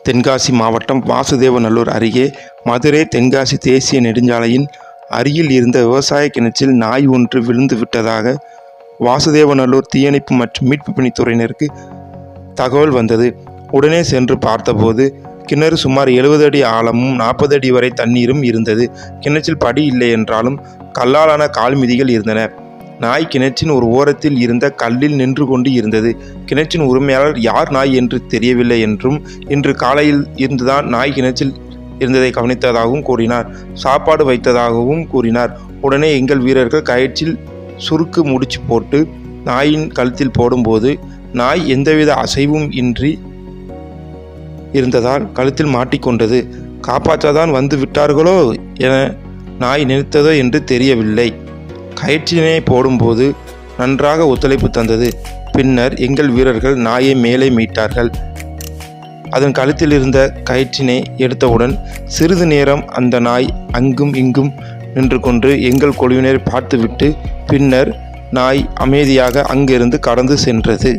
தென்காசி மாவட்டம் வாசுதேவநல்லூர் அருகே மதுரை தென்காசி தேசிய நெடுஞ்சாலையின் அருகில் இருந்த விவசாய கிணற்றில் நாய் ஒன்று விழுந்து விட்டதாக வாசுதேவநல்லூர் தீயணைப்பு மற்றும் மீட்பு பணித்துறையினருக்கு தகவல் வந்தது. உடனே சென்று பார்த்தபோது கிணறு சுமார் 70 அடி ஆழமும் 40 அடி வரை தண்ணீரும் இருந்தது. கிணற்றில் படி இல்லை என்றாலும் கல்லாலான கால் மிதிகள் இருந்தன. நாய் கிணற்றின் ஒரு ஓரத்தில் இருந்த கல்லில் நின்று கொண்டு இருந்தது. கிணற்றின் உரிமையாளர் யார் நாய் என்று தெரியவில்லை என்றும், இன்று காலையில் இருந்துதான் நாய் கிணற்றில் இருந்ததை கவனித்ததாகவும் கூறினார். சாப்பாடு வைத்ததாகவும் கூறினார். உடனே எங்கள் வீரர்கள் கயிற்றில் சுருக்கு முடிச்சு போட்டு நாயின் கழுத்தில் போடும்போது நாய் எந்தவித அசைவும் இன்றி இருந்ததால் கழுத்தில் மாட்டிக்கொண்டது. காப்பாற்றதான் வந்து விட்டார்களோ என நாய் நினைத்ததோ என்று தெரியவில்லை. கயிற்றினை போடும்போது நன்றாக ஒத்துழைப்பு தந்தது. பின்னர் எங்கள் வீரர்கள் நாயை மேலே மீட்டார்கள். அதன் கழுத்தில் இருந்த கயிற்றினை எடுத்தவுடன் சிறிது நேரம் அந்த நாய் அங்கும் இங்கும் நின்று கொண்டு எங்கள் குழுவினரை பார்த்துவிட்டு பின்னர் நாய் அமைதியாக அங்கிருந்து கடந்து சென்றது.